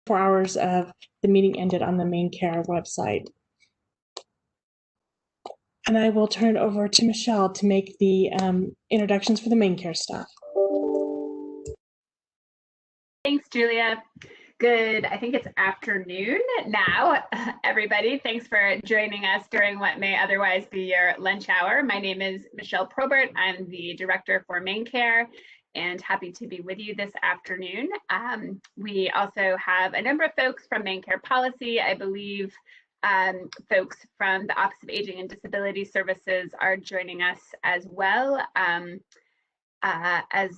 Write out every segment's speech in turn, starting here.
4 hours of the meeting ended on the MaineCare website. And I will turn it over to Michelle to make the introductions for the MaineCare staff. Thanks, Julia. Good, I think it's afternoon now, everybody. Thanks for joining us during what may otherwise be your lunch hour. My name is Michelle Probert. I'm the director for MaineCare and happy to be with you this afternoon. We also have a number of folks from MaineCare Policy. I believe folks from the Office of Aging and Disability Services are joining us as well as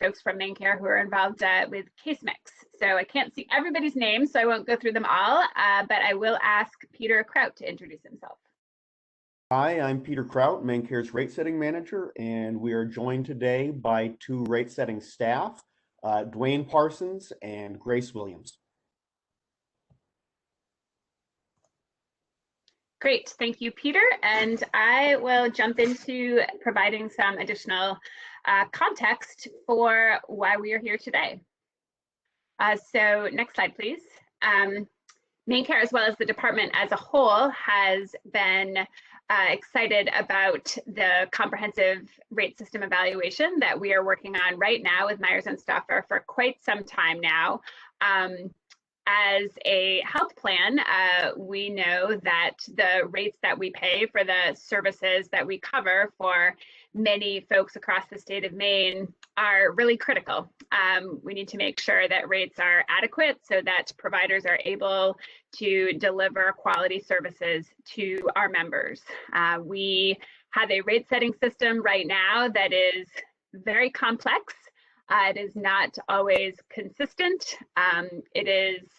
folks from MaineCare who are involved with case mix. So I can't see everybody's names, so I won't go through them all, but I will ask Peter Kraut to introduce himself. Hi, I'm Peter Kraut, MaineCare's rate setting manager, and we are joined today by two rate setting staff, Dwayne Parsons and Grace Williams. Great, thank you, Peter. And I will jump into providing some additional context for why we are here today. So next slide, please. MaineCare, as well as the department as a whole, has been excited about the comprehensive rate system evaluation that we are working on right now with Myers and Stauffer for quite some time now. As a health plan, we know that the rates that we pay for the services that we cover for many folks across the state of Maine are really critical. We need to make sure that rates are adequate so that providers are able to deliver quality services to our members. We have a rate setting system right now that is very complex. It is not always consistent. It is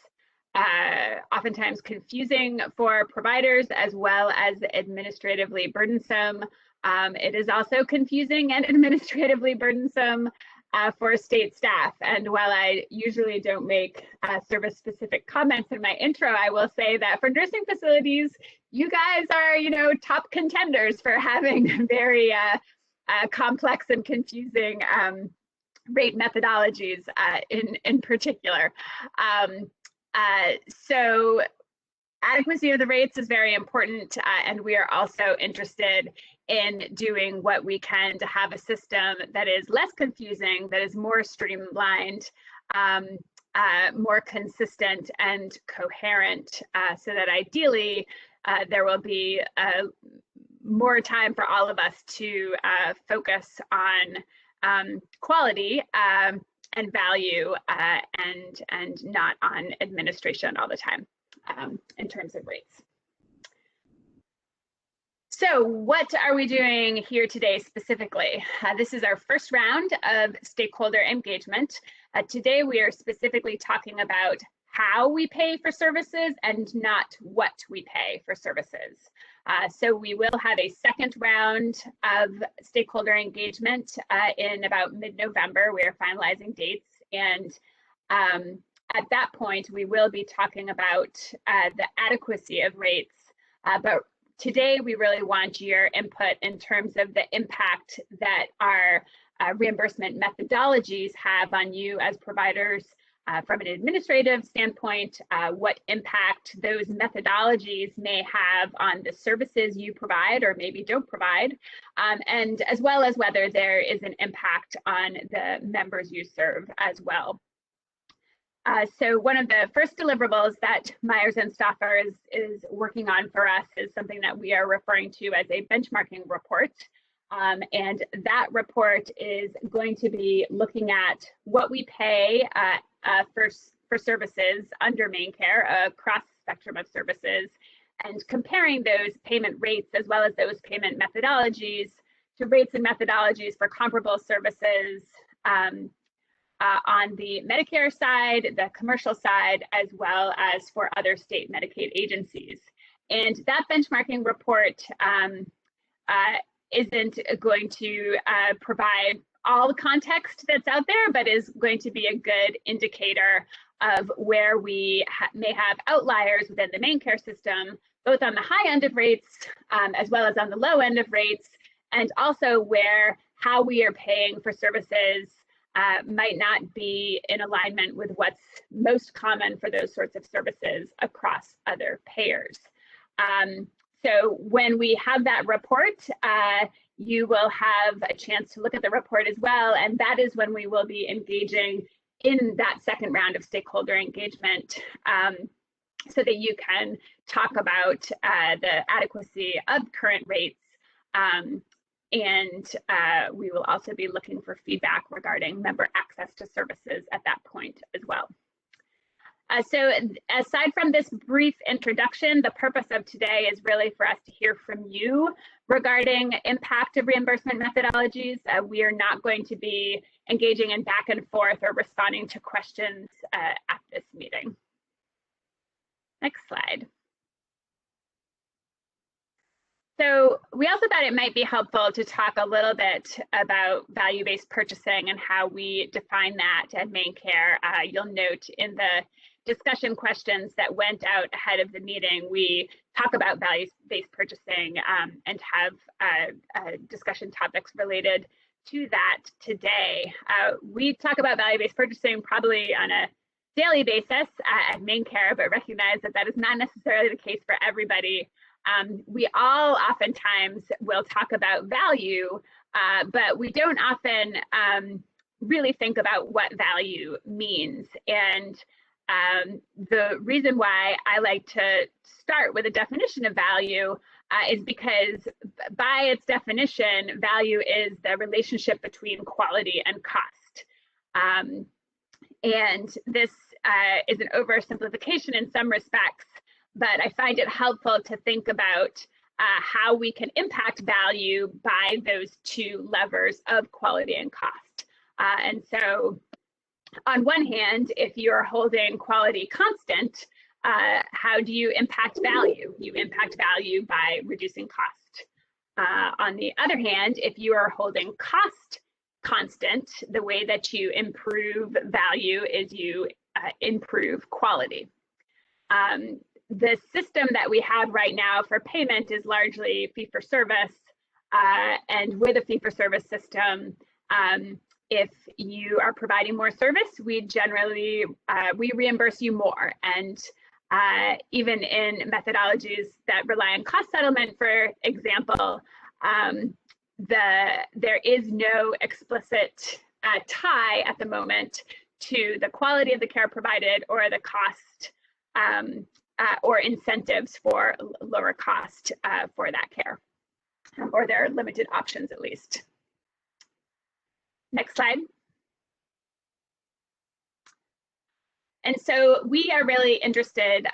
oftentimes confusing for providers as well as administratively burdensome. It is also confusing and administratively burdensome for state staff. And while I usually don't make service-specific comments in my intro, I will say that for nursing facilities, you guys are, top contenders for having very complex and confusing rate methodologies in particular. So adequacy of the rates is very important, and we are also interested in doing what we can to have a system that is less confusing, that is more streamlined, more consistent and coherent, so that ideally there will be more time for all of us to focus on quality and value and not on administration all the time in terms of rates. So what are we doing here today specifically? This is our first round of stakeholder engagement. Today we are specifically talking about how we pay for services and not what we pay for services. So we will have a second round of stakeholder engagement in about mid-November. We are finalizing dates, and at that point we will be talking about the adequacy of rates. But today we really want your input in terms of the impact that our reimbursement methodologies have on you as providers. From an administrative standpoint, what impact those methodologies may have on the services you provide or maybe don't provide, and as well as whether there is an impact on the members you serve as well. So one of the first deliverables that Myers and Stauffer is working on for us is something that we are referring to as a benchmarking report. And that report is going to be looking at what we pay for services under MaineCare across the spectrum of services, and comparing those payment rates as well as those payment methodologies to rates and methodologies for comparable services on the Medicare side, the commercial side, as well as for other state Medicaid agencies. And that benchmarking report isn't going to provide all the context that's out there, but is going to be a good indicator of where we may have outliers within the MaineCare system, both on the high end of rates as well as on the low end of rates, and also how we are paying for services might not be in alignment with what's most common for those sorts of services across other payers. So when we have that report, you will have a chance to look at the report as well, and that is when we will be engaging in that second round of stakeholder engagement, so that you can talk about the adequacy of current rates, and we will also be looking for feedback regarding member access to services at that point as well. So aside from this brief introduction, the purpose of today is really for us to hear from you regarding impact of reimbursement methodologies. We are not going to be engaging in back and forth or responding to questions at this meeting. Next slide. So we also thought it might be helpful to talk a little bit about value-based purchasing and how we define that at MaineCare. You'll note in the discussion questions that went out ahead of the meeting, we talk about value-based purchasing and have discussion topics related to that today. We talk about value-based purchasing probably on a daily basis at MaineCare, but recognize that that is not necessarily the case for everybody. We all oftentimes will talk about value, but we don't often really think about what value means. And the reason why I like to start with a definition of value is because by its definition, value is the relationship between quality and cost. And this is an oversimplification in some respects, but I find it helpful to think about how we can impact value by those two levers of quality and cost. And so on one hand, if you're holding quality constant, how do you impact value? You impact value by reducing cost. On the other hand, if you are holding cost constant, the way that you improve value is you improve quality. The system that we have right now for payment is largely fee-for-service, and with a fee-for-service system, if you are providing more service, we generally we reimburse you more. And even in methodologies that rely on cost settlement, for example, there is no explicit tie at the moment to the quality of the care provided or the cost or incentives for lower cost for that care, or there are limited options at least. Next slide. And so we are really interested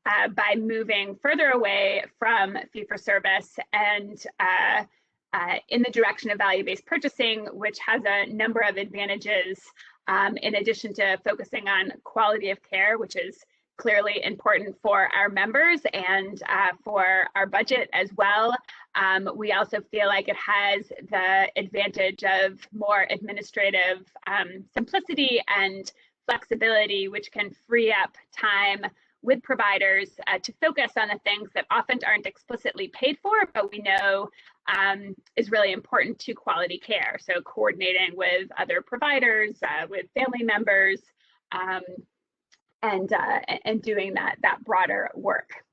by moving further away from fee-for-service and in the direction of value-based purchasing, which has a number of advantages in addition to focusing on quality of care, which is clearly important for our members and for our budget as well. We also feel like it has the advantage of more administrative simplicity and flexibility, which can free up time with providers to focus on the things that often aren't explicitly paid for, but we know is really important to quality care. So coordinating with other providers, with family members, and doing that broader work.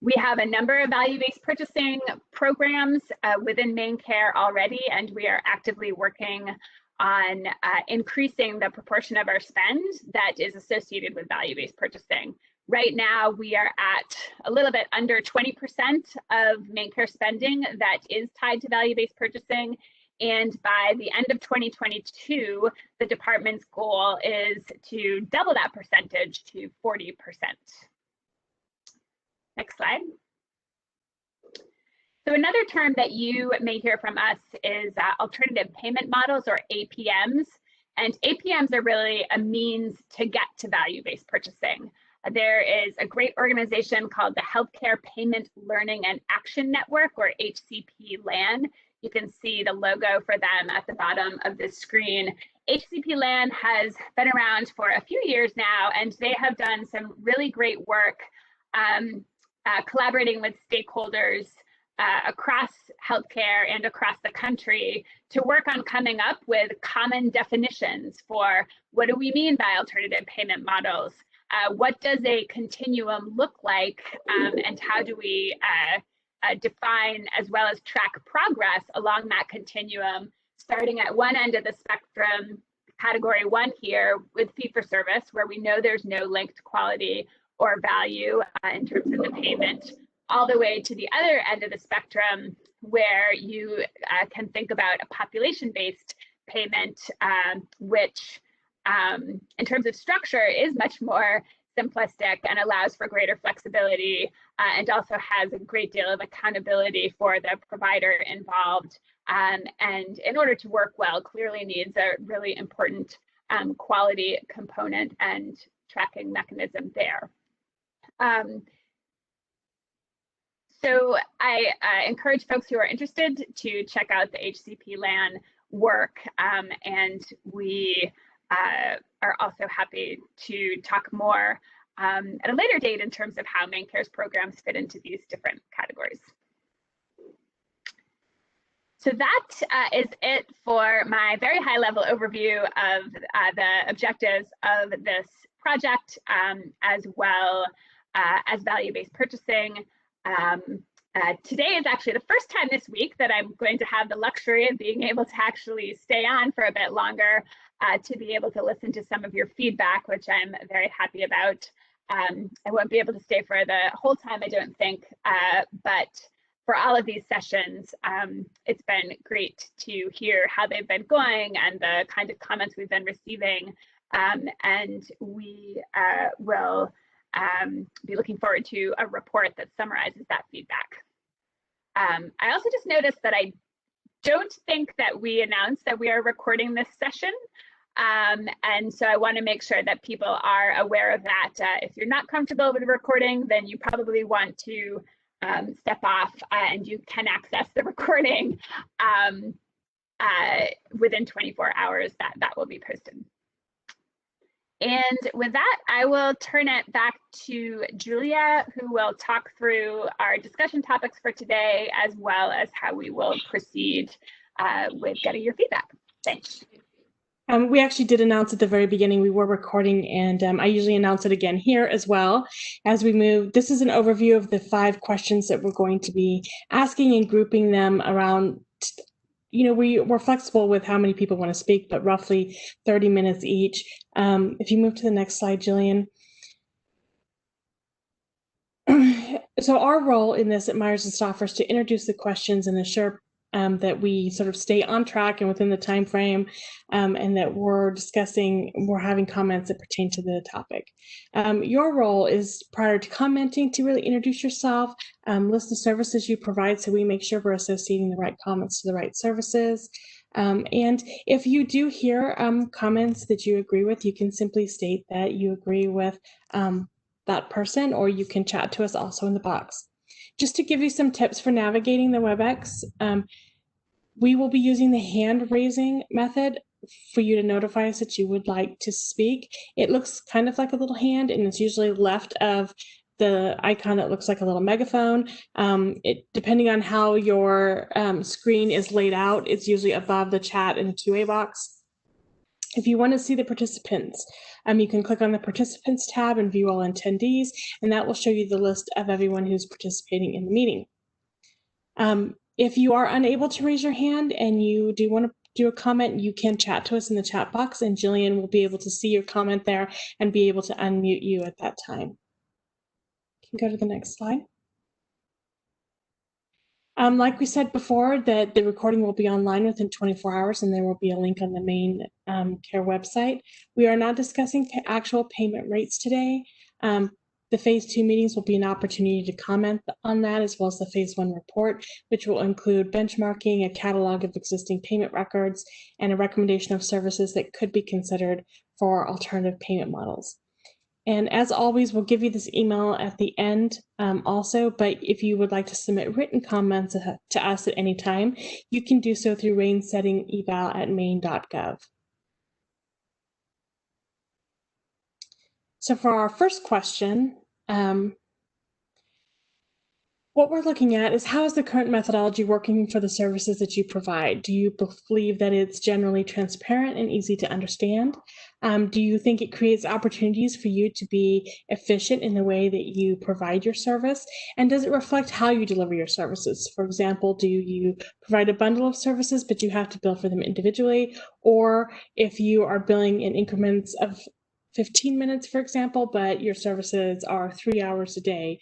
We have a number of value-based purchasing programs within MaineCare already, and we are actively working on increasing the proportion of our spend that is associated with value-based purchasing. Right now, we are at a little bit under 20% of MaineCare spending that is tied to value-based purchasing. And by the end of 2022, the department's goal is to double that percentage to 40%. Next slide. So another term that you may hear from us is alternative payment models, or APMs. And APMs are really a means to get to value-based purchasing. There is a great organization called the Healthcare Payment Learning and Action Network, or HCP-LAN. You can see the logo for them at the bottom of the screen. HCP-LAN has been around for a few years now, and they have done some really great work collaborating with stakeholders across healthcare and across the country to work on coming up with common definitions for what do we mean by alternative payment models? What does a continuum look like, and how do we define as well as track progress along that continuum, starting at one end of the spectrum, category 1 here with fee-for-service, where we know there's no linked quality or value in terms of the payment, all the way to the other end of the spectrum, where you can think about a population-based payment, which in terms of structure is much more simplistic and allows for greater flexibility, and also has a great deal of accountability for the provider involved. And in order to work well, clearly needs a really important quality component and tracking mechanism there. So I encourage folks who are interested to check out the HCP LAN work, and we are also happy to talk more at a later date in terms of how MaineCare's programs fit into these different categories. So that is it for my very high level overview of the objectives of this project, as well as value-based purchasing. Today is actually the first time this week that I'm going to have the luxury of being able to actually stay on for a bit longer to be able to listen to some of your feedback, which I'm very happy about. I won't be able to stay for the whole time, I don't think, but for all of these sessions, it's been great to hear how they've been going and the kind of comments we've been receiving, and we will be looking forward to a report that summarizes that feedback. I also just noticed that I don't think that we announced that we are recording this session. And so I want to make sure that people are aware of that. If you're not comfortable with the recording, then you probably want to step off, and you can access the recording within 24 hours that will be posted. And with that, I will turn it back to Julia, who will talk through our discussion topics for today, as well as how we will proceed with getting your feedback. Thanks. We actually did announce at the very beginning we were recording, and I usually announce it again here as well as we move. This is an overview of the 5 questions that we're going to be asking and grouping them around. You know, we're flexible with how many people want to speak, but roughly 30 minutes each. If you move to the next slide, Jillian. So our role in this at Myers and Stauffer is to introduce the questions and ensure that we sort of stay on track and within the time frame, and that we're having comments that pertain to the topic. Your role is, prior to commenting, to really introduce yourself, list the services you provide so we make sure we're associating the right comments to the right services. And if you do hear comments that you agree with, you can simply state that you agree with that person, or you can chat to us also in the box. Just to give you some tips for navigating the WebEx, we will be using the hand raising method for you to notify us that you would like to speak. It looks kind of like a little hand, and it's usually left of the icon that looks like a little megaphone. Depending on how your screen is laid out, it's usually above the chat and the QA box. If you want to see the participants, you can click on the participants tab and view all attendees, and that will show you the list of everyone who's participating in the meeting. If you are unable to raise your hand and you do want to do a comment, you can chat to us in the chat box, and Jillian will be able to see your comment there and be able to unmute you at that time. You can go to the next slide. Like we said before, that the recording will be online within 24 hours, and there will be a link on the MaineCare website. We are not discussing actual payment rates today. The phase 2 meetings will be an opportunity to comment on that, as well as the phase 1 report, which will include benchmarking, a catalog of existing payment records, and a recommendation of services that could be considered for alternative payment models. And as always, we'll give you this email at the end also, but if you would like to submit written comments to us at any time, you can do so through range setting eval@maine.gov. So for our first question, What we're looking at is how is the current methodology working for the services that you provide? Do you believe that it's generally transparent and easy to understand? Do you think it creates opportunities for you to be efficient in the way that you provide your service? And does it reflect how you deliver your services? For example, do you provide a bundle of services, but you have to bill for them individually? Or if you are billing in increments of 15 minutes, for example, but your services are 3 hours a day,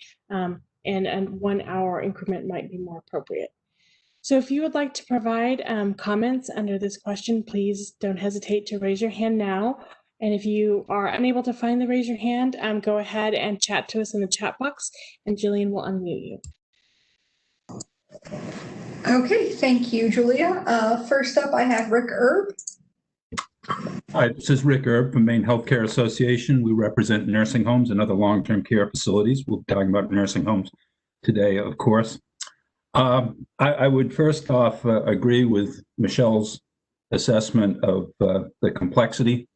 and 1 hour increment might be more appropriate. So if you would like to provide comments under this question, please don't hesitate to raise your hand now. And if you are unable to find the raise your hand, go ahead and chat to us in the chat box, and Jillian will unmute you. Okay, thank you, Julia. First up, I have Rick Erb. Hi, this is Rick Erb from Maine Healthcare Association. We represent nursing homes and other long-term care facilities. We'll be talking about nursing homes today, of course. I would first off agree with Michelle's assessment of the complexity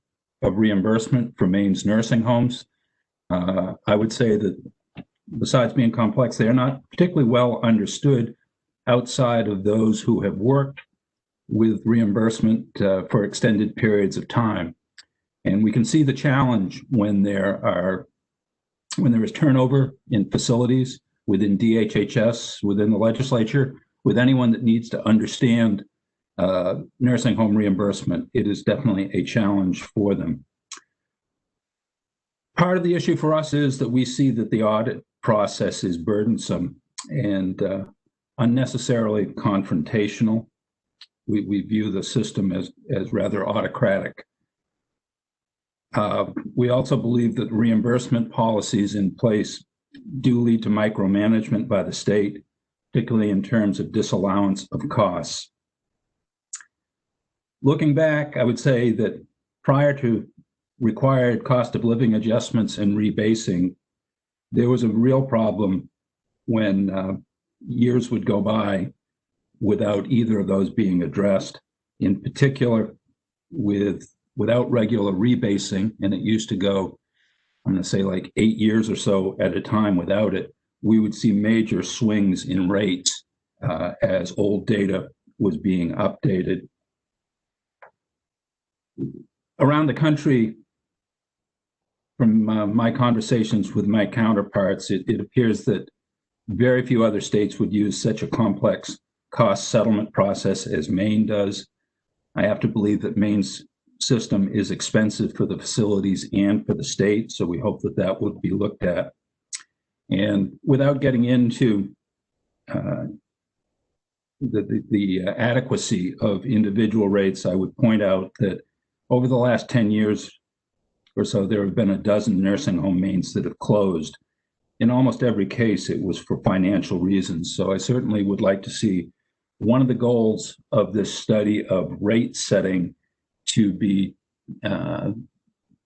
of reimbursement for Maine's nursing homes. I would say that besides being complex, they are not particularly well understood outside of those who have worked with reimbursement for extended periods of time. And we can see the challenge when there is turnover in facilities within DHHS, within the legislature, with anyone that needs to understand nursing home reimbursement. It is definitely a challenge for them. Part of the issue for us is that we see that the audit process is burdensome and unnecessarily confrontational. We view the system as rather autocratic. We also believe that reimbursement policies in place do lead to micromanagement by the state, particularly in terms of disallowance of costs. Looking back, I would say that prior to required cost of living adjustments and rebasing, there was a real problem when years would go by without either of those being addressed, in particular without regular rebasing, and it used to go, I'm going to say like 8 years or so at a time without it, we would see major swings in rates as old data was being updated. Around the country, from my conversations with my counterparts, it appears that very few other states would use such a complex cost settlement process as Maine does. I have to believe that Maine's system is expensive for the facilities and for the state, so we hope that that would be looked at. And without getting into the adequacy of individual rates, I would point out that over the last 10 years or so, there have been a dozen nursing home mains that have closed. In almost every case, it was for financial reasons. So I certainly would like to see one of the goals of this study of rate setting to be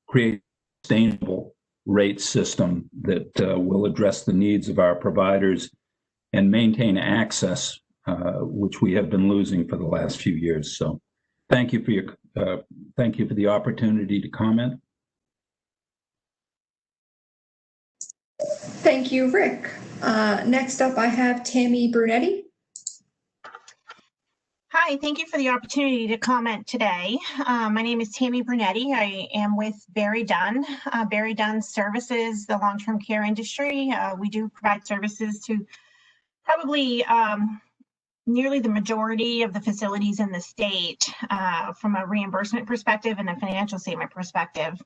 create a sustainable rate system that will address the needs of our providers and maintain access, which we have been losing for the last few years. So thank you for the opportunity to comment. Thank you, Rick. Next up, I have Tammy Brunetti. Hi, thank you for the opportunity to comment today. My name is Tammy Brunetti. I am with Barry Dunn. Barry Dunn services the long-term care industry. We do provide services to probably nearly the majority of the facilities in the state from a reimbursement perspective and a financial statement perspective.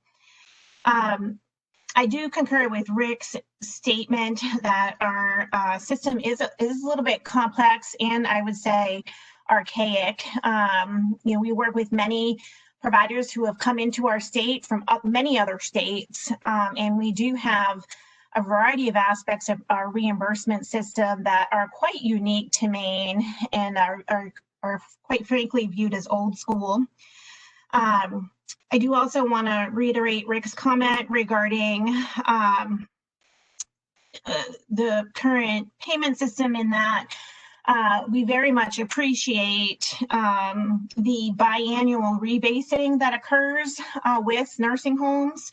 I do concur with Rick's statement that our system is a little bit complex and I would say archaic. We work with many providers who have come into our state from many other states, and we do have a variety of aspects of our reimbursement system that are quite unique to Maine and are quite frankly viewed as old school. I do also want to reiterate Rick's comment regarding the current payment system in that we very much appreciate the biannual rebasing that occurs with nursing homes.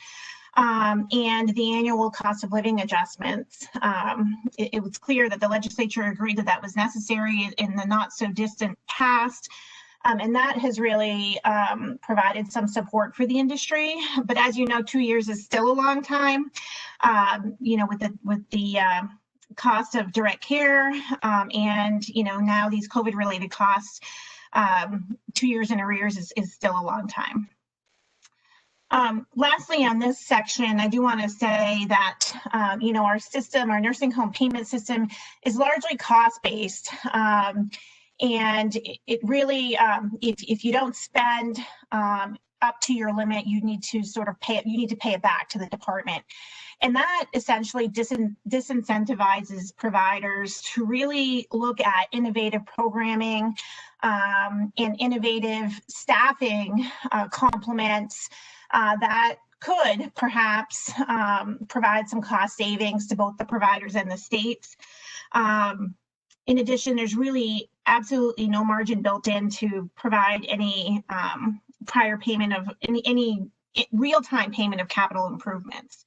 and the annual cost of living adjustments. It was clear that the legislature agreed that that was necessary in the not so distant past. And that has really provided some support for the industry. But as you know, 2 years is still a long time. You know, with the cost of direct care and, you know, now these COVID-related costs, 2 years in arrears is still a long time. Lastly, on this section, I do want to say that, you know, our system, our nursing home payment system is largely cost-based. And it really, if you don't spend up to your limit, you need to sort of pay it, you need to pay it back to the department. And that essentially disincentivizes providers to really look at innovative programming and innovative staffing complements that could perhaps provide some cost savings to both the providers and the states. In addition, there's really absolutely no margin built in to provide any prior payment of any real-time payment of capital improvements.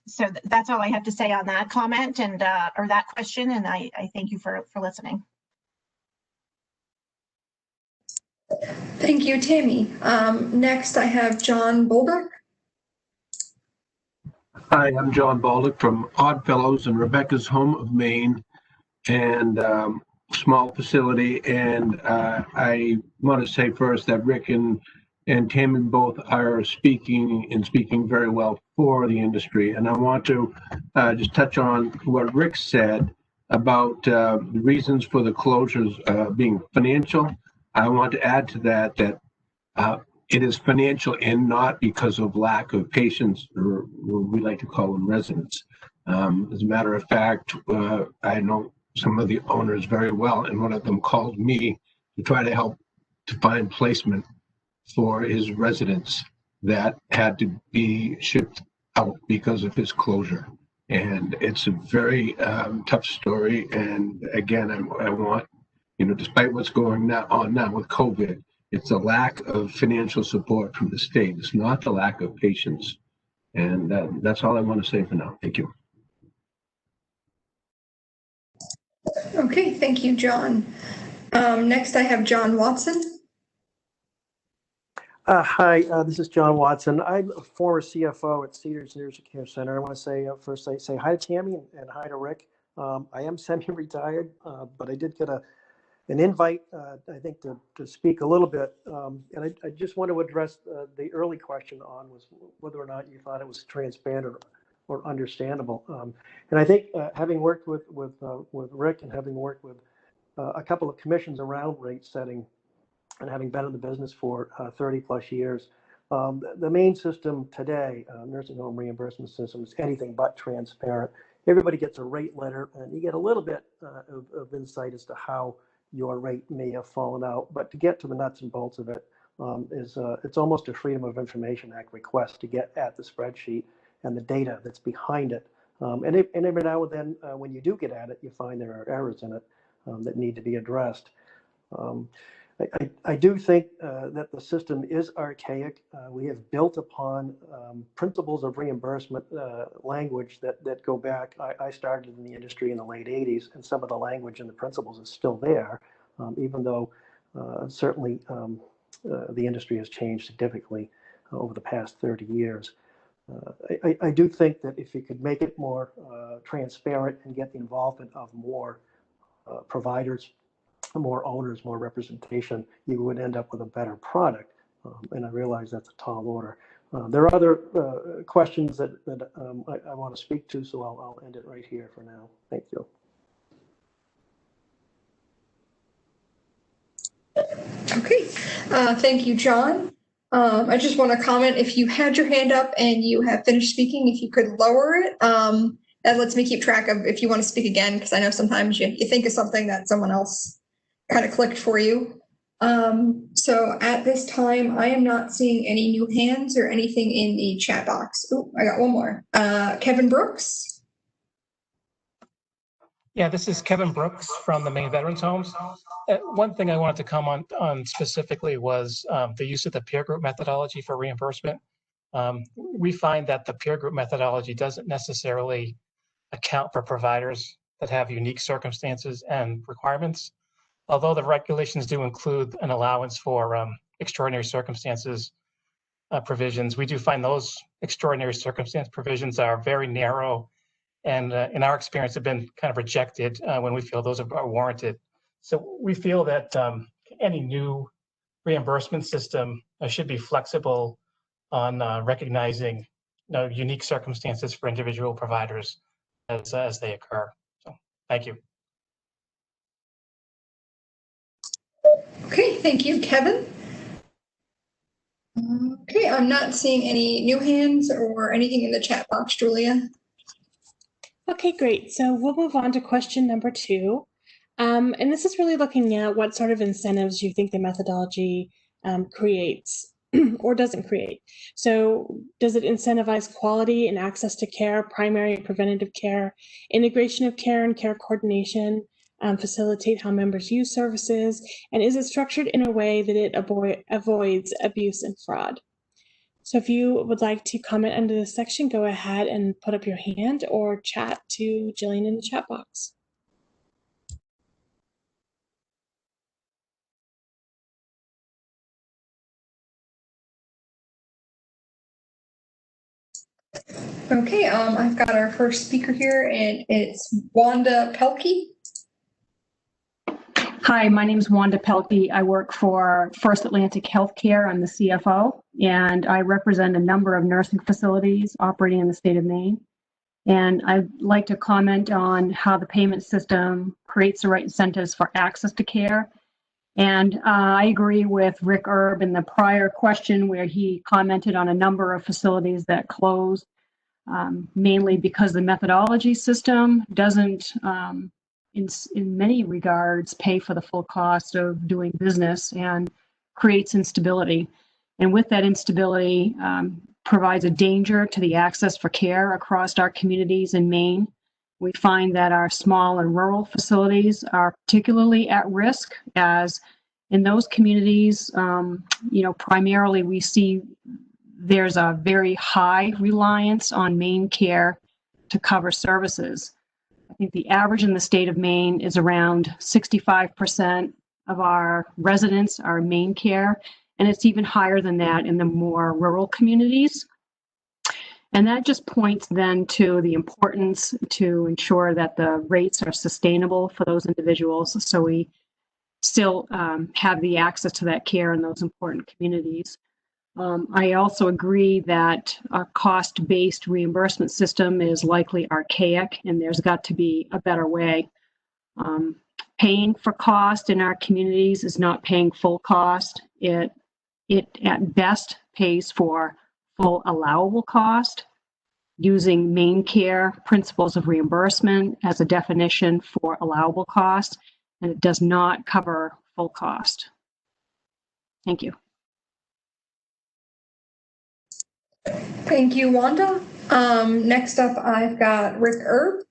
So that's all I have to say on that comment and or that question, and I thank you for listening. Thank you, Tammy. Next, I have John Bolduc. Hi, I'm John Bolduc from Oddfellows and Rebecca's Home of Maine, and small facility. And I want to say first that Rick and Tammy both are speaking very well for the industry. And I want to just touch on what Rick said about the reasons for the closures being financial. I want to add to that it is financial and not because of lack of patients, or we like to call them residents. As a matter of fact, I know some of the owners very well, and one of them called me to try to help to find placement for his residents that had to be shipped out because of his closure. And it's a very tough story. And again, I want, you know, despite what's going on now with COVID, it's a lack of financial support from the state. It's not the lack of patients. And that's all I want to say for now. Thank you. Okay, thank you, John. Next, I have John Watson. Hi, this is John Watson. I'm a former CFO at Cedars Nursing Care Center. I want to say first, I say hi to Tammy and hi to Rick. I am semi-retired, but I did get an invite, I think, to speak a little bit. And I just want to address the early question on was whether or not you thought it was transparent or understandable. And I think having worked with Rick and having worked with a couple of commissions around rate setting and having been in the business for 30 plus years, the main system today, nursing home reimbursement system, is anything but transparent. Everybody gets a rate letter and you get a little bit of insight as to how your rate may have fallen out, but to get to the nuts and bolts of it it's almost a Freedom of Information Act request to get at the spreadsheet and the data that's behind it. And every now and then, when you do get at it, you find there are errors in it that need to be addressed. I do think that the system is archaic. We have built upon principles of reimbursement language that go back. I started in the industry in the late 80s, and some of the language and the principles is still there, even though certainly the industry has changed significantly over the past 30 years. I do think that if you could make it more transparent and get the involvement of more providers, more owners, more representation, you would end up with a better product. And I realize that's a tall order. There are other questions that I want to speak to, so I'll end it right here for now. Thank you. Okay, thank you, John. I just want to comment, if you had your hand up and you have finished speaking, if you could lower it, that lets me keep track of if you want to speak again, because I know sometimes you think of something that someone else kind of clicked for you. So at this time, I am not seeing any new hands or anything in the chat box. Oh, I got one more. Kevin Brooks. Yeah, this is Kevin Brooks from the Maine Veterans Homes. One thing I wanted to comment on specifically was the use of the peer group methodology for reimbursement. We find that the peer group methodology doesn't necessarily account for providers that have unique circumstances and requirements. Although the regulations do include an allowance for extraordinary circumstances provisions, we do find those extraordinary circumstance provisions are very narrow, and in our experience have been kind of rejected when we feel those are warranted. So we feel that any new reimbursement system should be flexible on recognizing unique circumstances for individual providers as they occur. So thank you. Okay, thank you, Kevin. Okay, I'm not seeing any new hands or anything in the chat box, Julia. Okay, great. So we'll move on to question number 2. And this is really looking at what sort of incentives you think the methodology creates or doesn't create. So does it incentivize quality and access to care, primary and preventative care, integration of care and care coordination, facilitate how members use services, and is it structured in a way that it avoids abuse and fraud? So if you would like to comment under this section, go ahead and put up your hand or chat to Jillian in the chat box. Okay, I've got our first speaker here, and it's Wanda Pelkey. Hi, my name is Wanda Pelkey. I work for First Atlantic Healthcare. I'm the CFO, and I represent a number of nursing facilities operating in the state of Maine. And I'd like to comment on how the payment system creates the right incentives for access to care. And I agree with Rick Erb in the prior question where he commented on a number of facilities that closed, mainly because the methodology system doesn't, in many regards, pay for the full cost of doing business and creates instability. And with that instability, provides a danger to the access for care across our communities in Maine. We find that our small and rural facilities are particularly at risk, as in those communities, primarily we see there's a very high reliance on MaineCare to cover services. I think the average in the state of Maine is around 65% of our residents are MaineCare, and it's even higher than that in the more rural communities. And that just points then to the importance to ensure that the rates are sustainable for those individuals, so we still have the access to that care in those important communities. I also agree that a cost-based reimbursement system is likely archaic, and there's got to be a better way. Paying for cost in our communities is not paying full cost. It at best pays for full allowable cost, using MaineCare principles of reimbursement as a definition for allowable cost, and it does not cover full cost. Thank you. Thank you, Wanda. Next up, I've got Rick Erb.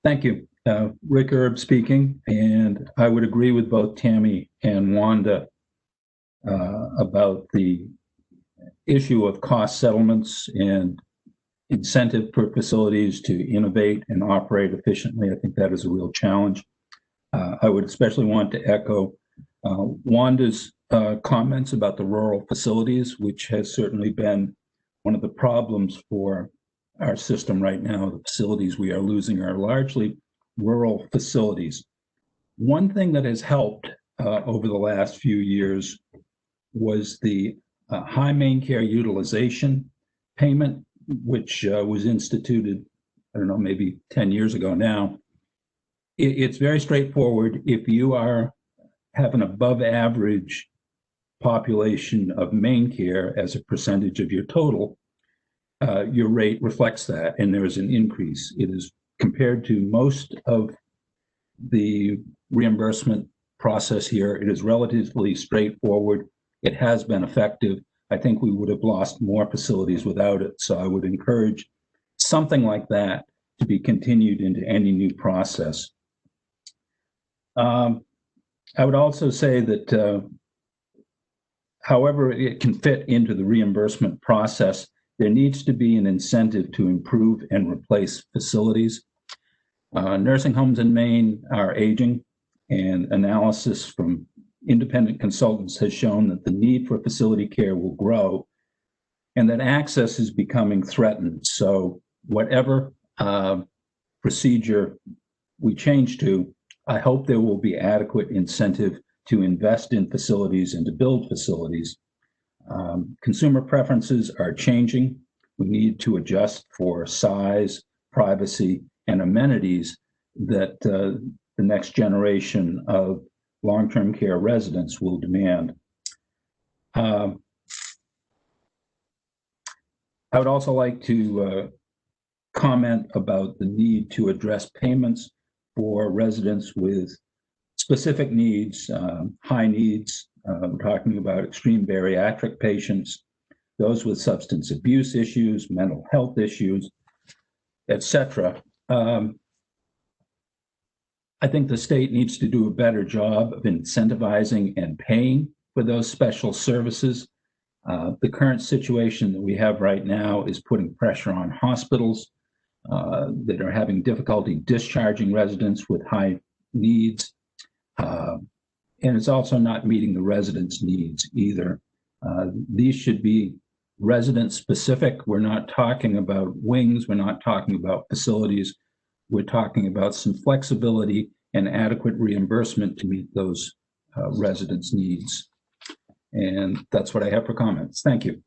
Thank you. Rick Erb speaking, and I would agree with both Tammy and Wanda about the issue of cost settlements and incentive for facilities to innovate and operate efficiently. I think that is a real challenge. I would especially want to echo Wanda's comments about the rural facilities, which has certainly been one of the problems for our system right now. The facilities we are losing are largely rural facilities. One thing that has helped over the last few years was the high MaineCare utilization payment, which was instituted, I don't know, maybe 10 years ago now. It's very straightforward. If you have an above average population of MaineCare as a percentage of your total, your rate reflects that, and there is an increase. It is compared to most of the reimbursement process here. It is relatively straightforward. It has been effective. I think we would have lost more facilities without it. So I would encourage something like that to be continued into any new process. I would also say that however it can fit into the reimbursement process, there needs to be an incentive to improve and replace facilities. Nursing homes in Maine are aging, and analysis from independent consultants has shown that the need for facility care will grow and that access is becoming threatened. So whatever procedure we change to, I hope there will be adequate incentive to invest in facilities and to build facilities. Consumer preferences are changing. We need to adjust for size, privacy, and amenities that the next generation of long-term care residents will demand. I would also like to comment about the need to address payments for residents with specific needs, high needs. We're talking about extreme bariatric patients, those with substance abuse issues, mental health issues, etc. I think the state needs to do a better job of incentivizing and paying for those special services. The current situation that we have right now is putting pressure on hospitals that are having difficulty discharging residents with high needs. And it's also not meeting the residents' needs either. These should be resident specific. We're not talking about wings. We're not talking about facilities. We're talking about some flexibility and adequate reimbursement to meet those residents' needs. And that's what I have for comments. Thank you.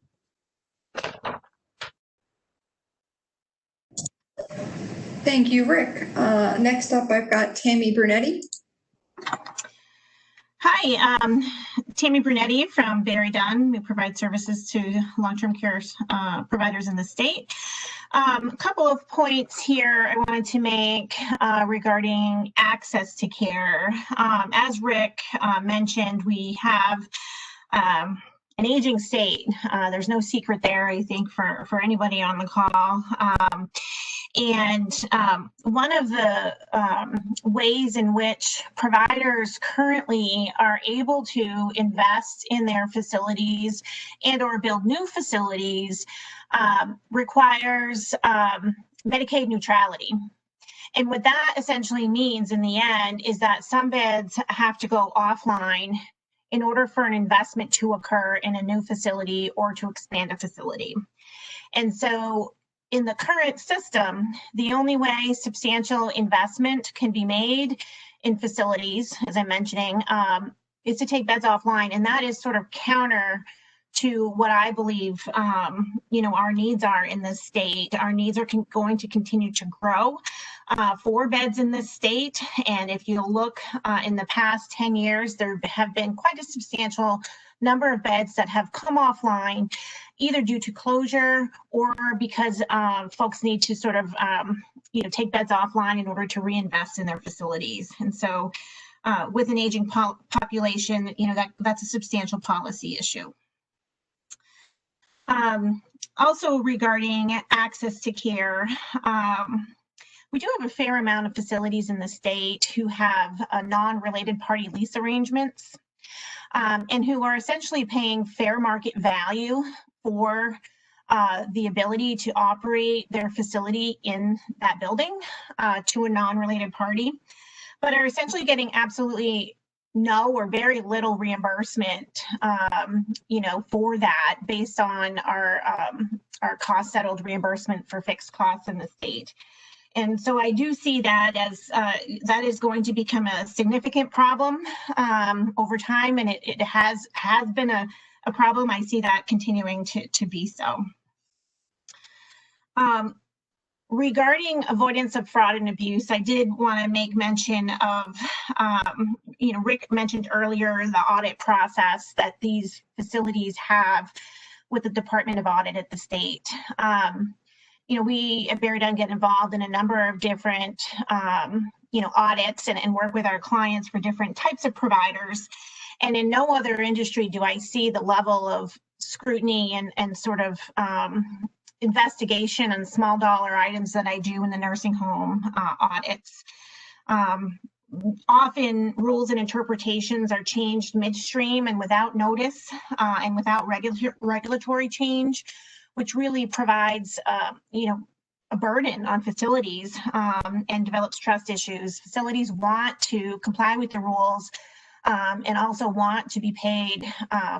Thank you, Rick. Next up, I've got Tammy Brunetti. Hi, Tammy Brunetti from Barry Dunn. We provide services to long-term care providers in the state. A couple of points here I wanted to make regarding access to care. As Rick mentioned, we have an aging state. There's no secret there, I think, for anybody on the call. And one of the ways in which providers currently are able to invest in their facilities and or build new facilities requires Medicaid neutrality. And what that essentially means in the end is that some beds have to go offline in order for an investment to occur in a new facility or to expand a facility. And so in the current system, the only way substantial investment can be made in facilities, as I'm mentioning, is to take beds offline. And that is sort of counter to what I believe, our needs are in this state. Our needs are going to continue to grow for beds in this state. And if you look in the past 10 years, there have been quite a substantial number of beds that have come offline, either due to closure or because folks need to sort of, take beds offline in order to reinvest in their facilities. And so with an aging population, that's a substantial policy issue. Also regarding access to care, we do have a fair amount of facilities in the state who have non-related party lease arrangements and who are essentially paying fair market value for the ability to operate their facility in that building to a non-related party, but are essentially getting absolutely no or very little reimbursement, for that based on our cost settled reimbursement for fixed costs in the state. And so I do see that as that is going to become a significant problem over time, and it has been a problem. I see that continuing to be so. Regarding avoidance of fraud and abuse, I did want to make mention of, Rick mentioned earlier the audit process that these facilities have with the Department of Audit at the state. We at Barry Dunn get involved in a number of different, audits and work with our clients for different types of providers. And in no other industry do I see the level of scrutiny and sort of investigation and small dollar items that I do in the nursing home audits. often rules and interpretations are changed midstream and without notice and without regulatory change, which really provides, a burden on facilities and develops trust issues. Facilities want to comply with the rules and also want to be paid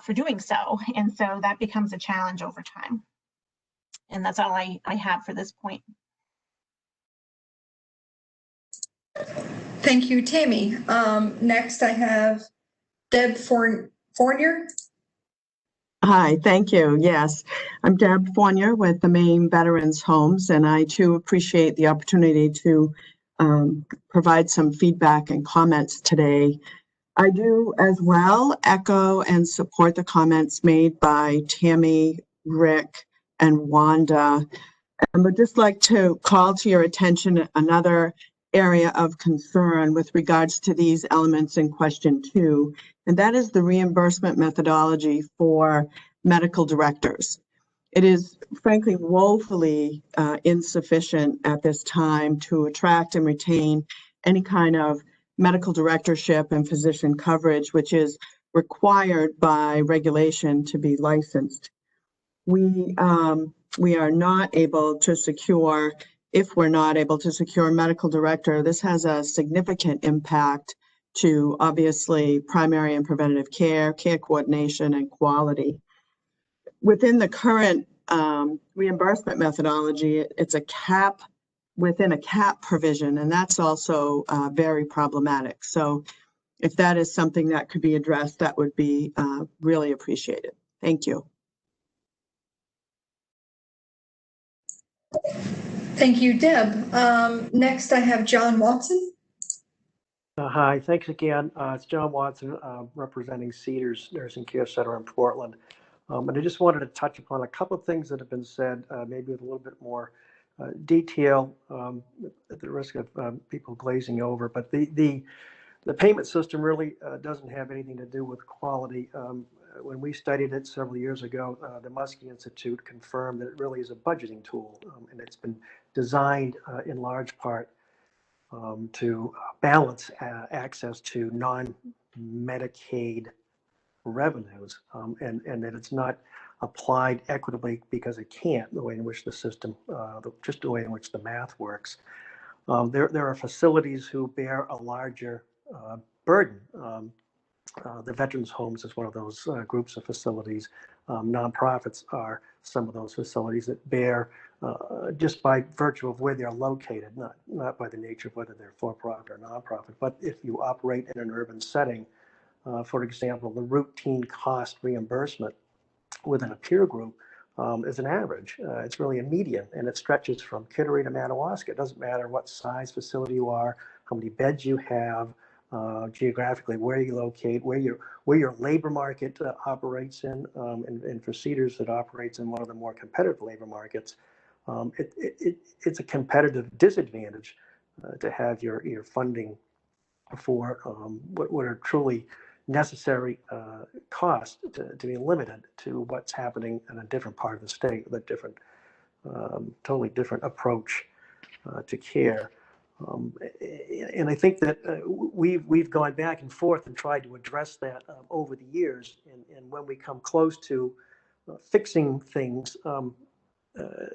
for doing so. And so that becomes a challenge over time. And that's all I have for this point. Thank you, Tammy. Next, I have Deb Fournier. Hi, thank you. Yes, I'm Deb Fournier with the Maine Veterans Homes, and I too appreciate the opportunity to provide some feedback and comments today. I do as well echo and support the comments made by Tammy, Rick, and Wanda. And would just like to call to your attention another area of concern with regards to these elements in question 2, and that is the reimbursement methodology for medical directors. It is frankly woefully insufficient at this time to attract and retain any kind of medical directorship and physician coverage, which is required by regulation to be licensed. We are not able to secure, if we're not able to secure a medical director, this has a significant impact to obviously primary and preventative care, care coordination, and quality. Within the current reimbursement methodology, it's a cap within a cap provision, and that's also very problematic. So if that is something that could be addressed, that would be really appreciated. Thank you. Thank you, Deb. Next, I have John Watson. Hi, thanks again. It's John Watson, representing Cedars Nursing Care Center in Portland. And I just wanted to touch upon a couple of things that have been said, maybe with a little bit more detail, at the risk of people glazing over. But the payment system really doesn't have anything to do with quality. When we studied it several years ago, the Muskie Institute confirmed that it really is a budgeting tool, and it's been designed in large part to balance access to non-Medicaid revenues, and that it's not applied equitably because it can't, the way in which the system, just the way in which the math works. There are facilities who bear a larger burden. The Veterans Homes is one of those groups of facilities. Nonprofits are some of those facilities that bear, just by virtue of where they're located, not by the nature of whether they're for-profit or nonprofit, but if you operate in an urban setting, for example, the routine cost reimbursement within a peer group is an average. It's really a median, and it stretches from Kittery to Madawaska. It doesn't matter what size facility you are, how many beds you have, geographically, where you locate, where your labor market operates in, and for Cedars that operates in one of the more competitive labor markets, it's a competitive disadvantage to have your funding for what are truly necessary costs to be limited to what's happening in a different part of the state with a different, totally different approach to care. And I think that we've gone back and forth and tried to address that over the years. And when we come close to fixing things,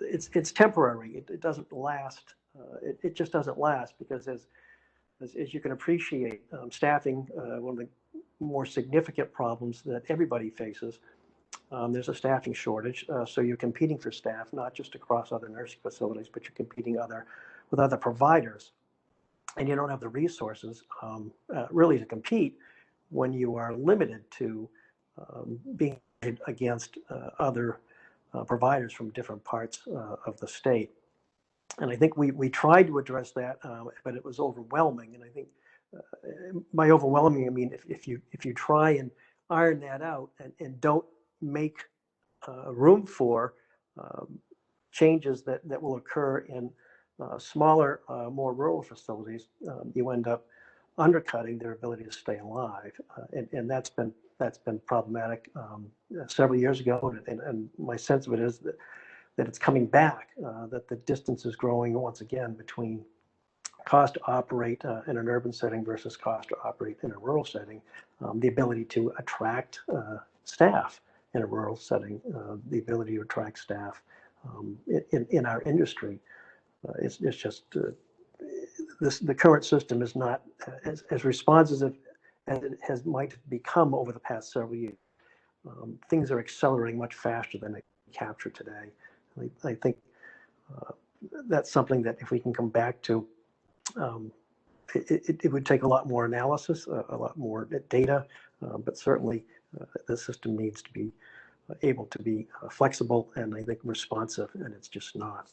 it's temporary. It doesn't last. It just doesn't last because as you can appreciate, staffing, one of the more significant problems that everybody faces. There's a staffing shortage, so you're competing for staff, not just across other nursing facilities, but you're competing with other providers. And you don't have the resources really to compete when you are limited to being against other providers from different parts of the state. And I think we tried to address that, but it was overwhelming. And I think by overwhelming, I mean if you try and iron that out and don't make room for changes that will occur in smaller, more rural facilities, you end up undercutting their ability to stay alive, and that's been problematic several years ago. And my sense of it is that it's coming back, that the distance is growing once again between cost to operate in an urban setting versus cost to operate in a rural setting, the ability to attract staff in a rural setting, the ability to attract staff in our industry. It's just the current system is not as responsive as it has might become over the past several years. Things are accelerating much faster than they capture today. I think that's something that if we can come back to, it would take a lot more analysis, a lot more data, but certainly the system needs to be able to be flexible and I think responsive, and it's just not.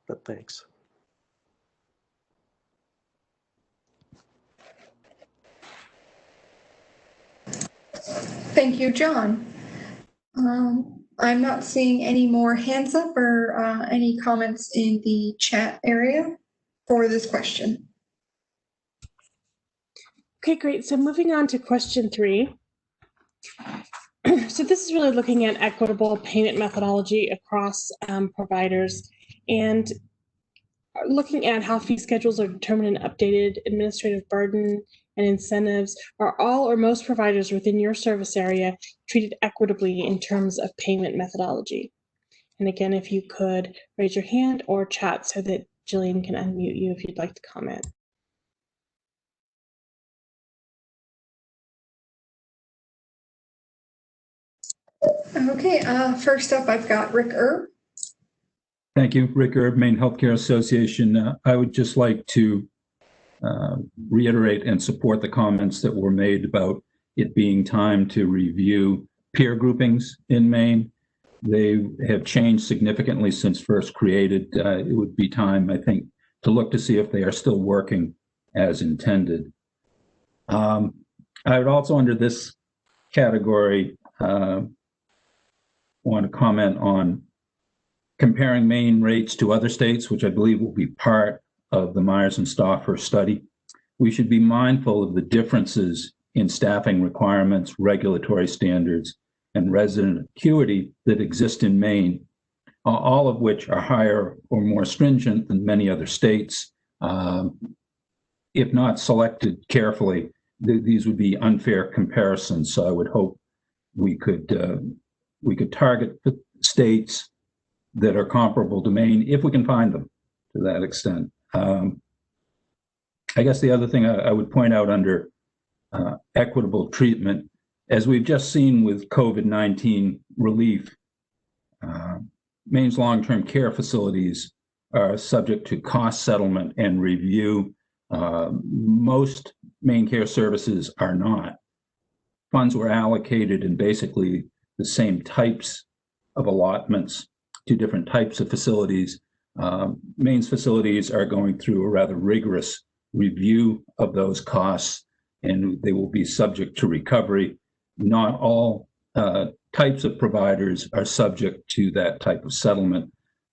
But thanks. Thank you, John. I'm not seeing any more hands up or any comments in the chat area for this question. Okay, great. So moving on to question 3. So this is really looking at equitable payment methodology across providers and looking at how fee schedules are determined and updated, administrative burden and incentives. Are all or most providers within your service area treated equitably in terms of payment methodology? And again, if you could raise your hand or chat so that Jillian can unmute you if you'd like to comment. Okay, first up, I've got Rick Erb. Thank you, Rick Erb, Maine Healthcare Association. I would just like to reiterate and support the comments that were made about it being time to review peer groupings in Maine. They have changed significantly since first created. It would be time, I think, to look to see if they are still working as intended. I would also, under this category, want to comment on comparing Maine rates to other states, which I believe will be part of the Myers and Stauffer study. We should be mindful of the differences in staffing requirements, regulatory standards, and resident acuity that exist in Maine, all of which are higher or more stringent than many other states. If not selected carefully, these would be unfair comparisons. So I would hope we could target the states that are comparable to Maine, if we can find them to that extent. I guess the other thing I would point out under equitable treatment, as we've just seen with COVID-19 relief, Maine's long-term care facilities are subject to cost settlement and review. Most MaineCare services are not. Funds were allocated in basically the same types of allotments to different types of facilities. Maine's facilities are going through a rather rigorous review of those costs, and they will be subject to recovery. Not all types of providers are subject to that type of settlement.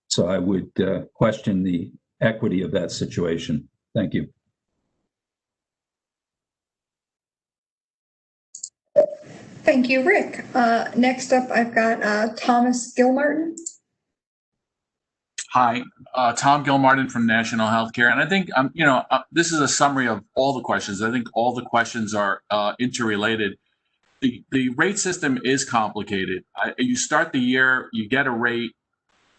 So I would question the equity of that situation. Thank you. Thank you, Rick. Next up, I've got Thomas Gilmartin. Hi, Tom Gilmartin from National Healthcare. And I think, this is a summary of all the questions. I think all the questions are interrelated. The rate system is complicated. You start the year, you get a rate,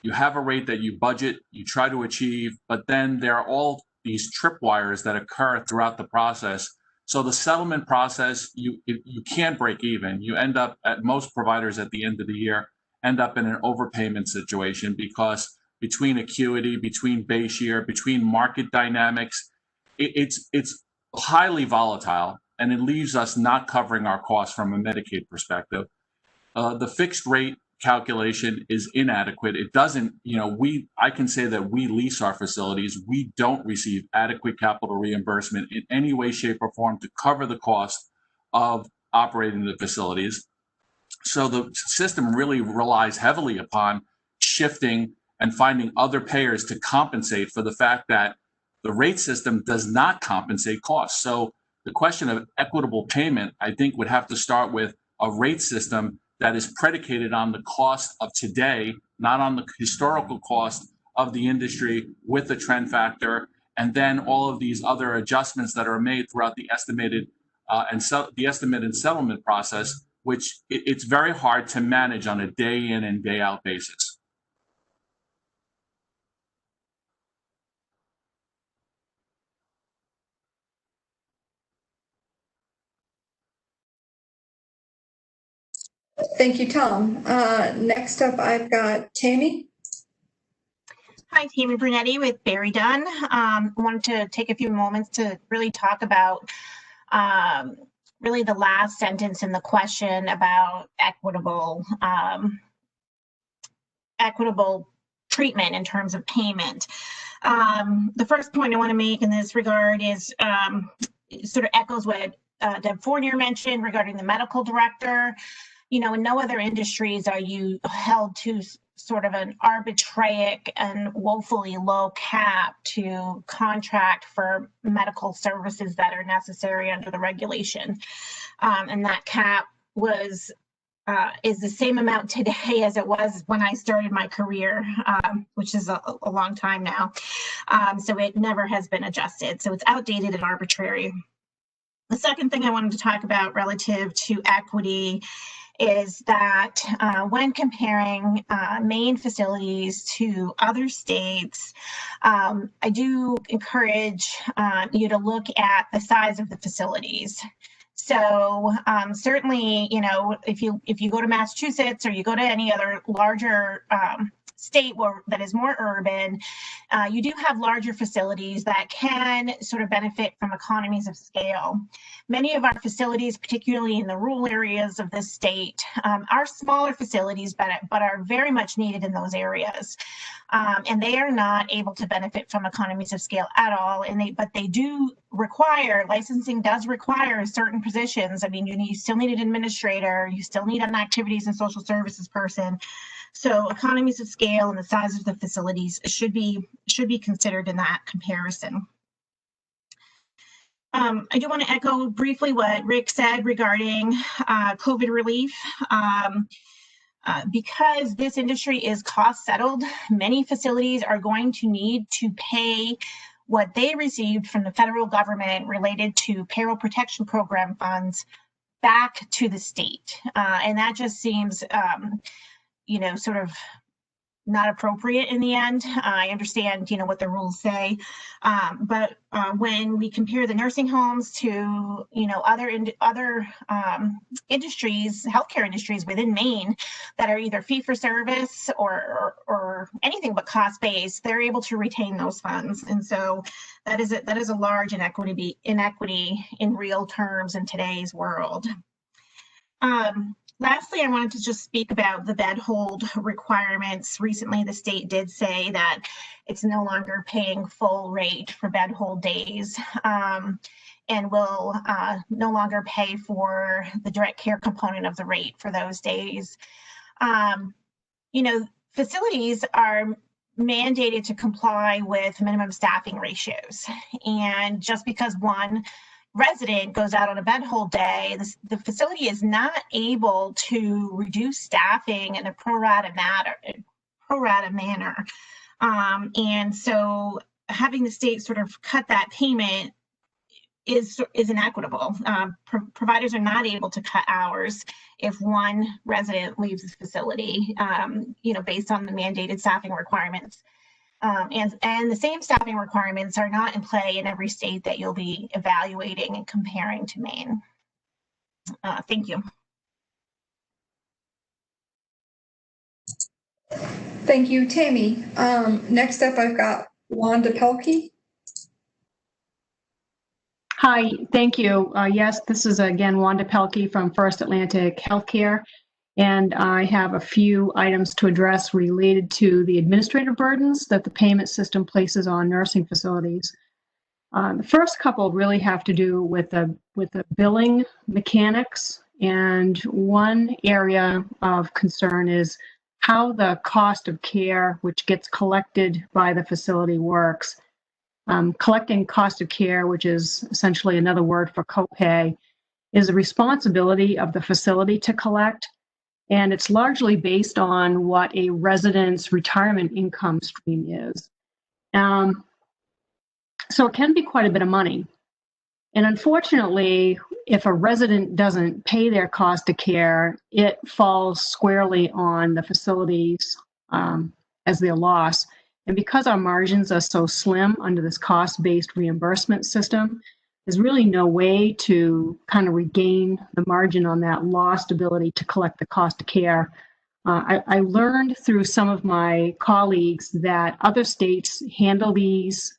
you have a rate that you budget, you try to achieve, but then there are all these tripwires that occur throughout the process. So the settlement process, you can't break even. You end up, at most providers at the end of the year, end up in an overpayment situation because between acuity, between base year, between market dynamics, it's highly volatile, and it leaves us not covering our costs from a Medicaid perspective. The fixed rate calculation is inadequate. It doesn't, I can say that we lease our facilities. We don't receive adequate capital reimbursement in any way, shape, or form to cover the cost of operating the facilities. So the system really relies heavily upon shifting and finding other payers to compensate for the fact that the rate system does not compensate costs. So the question of equitable payment, I think, would have to start with a rate system that is predicated on the cost of today, not on the historical cost of the industry, with the trend factor and then all of these other adjustments that are made throughout the estimated the estimate and settlement process, which it's very hard to manage on a day in and day out basis. Thank you, Tom. Next up, I've got Tammy. Hi, Tammy Brunetti with Barry Dunn. I wanted to take a few moments to really talk about really the last sentence in the question about equitable treatment in terms of payment. The first point I want to make in this regard is sort of echoes what Deb Fournier mentioned regarding the medical director. You know, in no other industries are you held to sort of an arbitrary and woefully low cap to contract for medical services that are necessary under the regulation. And that cap was is the same amount today as it was when I started my career, which is a long time now. So it never has been adjusted. So it's outdated and arbitrary. The second thing I wanted to talk about relative to equity is that when comparing Maine facilities to other states, I do encourage you to look at the size of the facilities. So certainly, you know, if you go to Massachusetts or you go to any other larger state that is more urban, you do have larger facilities that can sort of benefit from economies of scale. Many of our facilities, particularly in the rural areas of this state, are smaller facilities, but are very much needed in those areas. And they are not able to benefit from economies of scale at all. But they do require, licensing does require certain positions. I mean, you still need an administrator, you still need an activities and social services person. So economies of scale and the size of the facilities should be considered in that comparison. I do want to echo briefly what Rick said regarding COVID relief. Because this industry is cost settled, many facilities are going to need to pay what they received from the federal government related to payroll protection program funds back to the state. And that just seems, you know, sort of not appropriate in the end. I understand, you know, what the rules say, but when we compare the nursing homes to, you know, other industries, healthcare industries within Maine that are either fee for service or anything but cost based, they're able to retain those funds, and so that is a large inequity in real terms in today's world. Lastly, I wanted to just speak about the bed hold requirements. Recently, the state did say that it's no longer paying full rate for bed hold days and will no longer pay for the direct care component of the rate for those days. You know, facilities are mandated to comply with minimum staffing ratios. And just because one resident goes out on a bed hold day, the facility is not able to reduce staffing in a pro rata manner. And so having the state sort of cut that payment is inequitable. Providers are not able to cut hours if one resident leaves the facility, you know, based on the mandated staffing requirements. And the same staffing requirements are not in play in every state that you'll be evaluating and comparing to Maine. Thank you. Thank you, Tammy. Next up, I've got Wanda Pelkey. Hi, thank you. Yes, this is again Wanda Pelkey from First Atlantic Healthcare, and I have a few items to address related to the administrative burdens that the payment system places on nursing facilities. The first couple really have to do with the billing mechanics, and one area of concern is how the cost of care, which gets collected by the facility, works. Collecting cost of care, which is essentially another word for copay, is the responsibility of the facility to collect, and it's largely based on what a resident's retirement income stream is. So it can be quite a bit of money. And unfortunately, if a resident doesn't pay their cost of care, it falls squarely on the facilities as their loss. And because our margins are so slim under this cost-based reimbursement system, there's really no way to kind of regain the margin on that lost ability to collect the cost of care. I learned through some of my colleagues that other states handle these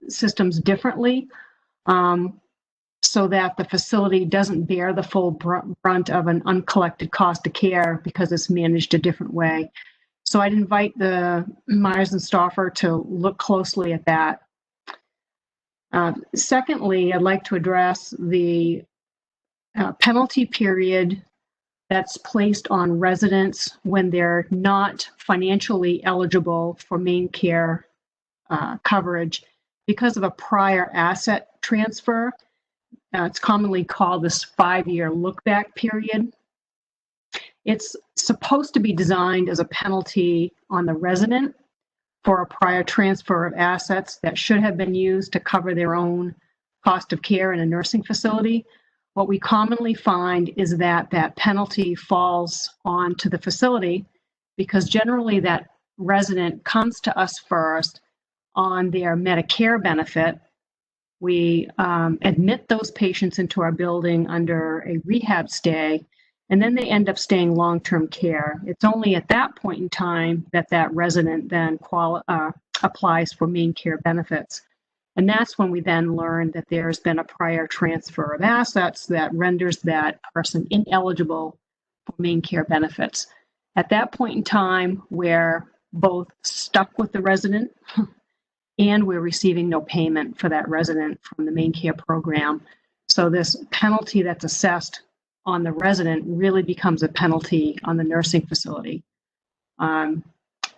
systems differently, so that the facility doesn't bear the full brunt of an uncollected cost of care because it's managed a different way. So I'd invite the Myers and Stauffer to look closely at that. Secondly, I'd like to address the penalty period that's placed on residents when they're not financially eligible for MaineCare coverage because of a prior asset transfer. It's commonly called this 5-year look-back period. It's supposed to be designed as a penalty on the resident for a prior transfer of assets that should have been used to cover their own cost of care in a nursing facility. What we commonly find is that that penalty falls onto the facility because generally that resident comes to us first on their Medicare benefit. We admit those patients into our building under a rehab stay, and then they end up staying long-term care. It's only at that point in time that that resident then applies for MaineCare benefits. And that's when we then learn that there's been a prior transfer of assets that renders that person ineligible for MaineCare benefits. At that point in time, we're both stuck with the resident and we're receiving no payment for that resident from the MaineCare program. So this penalty that's assessed on the resident really becomes a penalty on the nursing facility.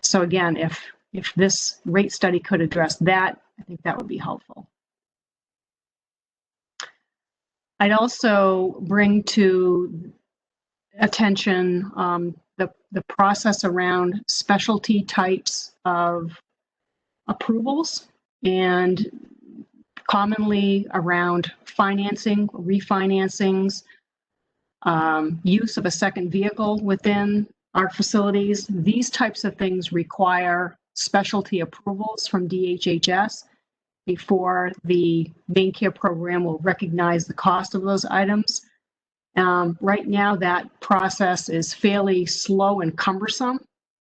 So again, if this rate study could address that, I think that would be helpful. I'd also bring to attention the process around specialty types of approvals and commonly around financing, refinancings, use of a second vehicle within our facilities. These types of things require specialty approvals from DHHS before the MaineCare program will recognize the cost of those items. Right now, that process is fairly slow and cumbersome.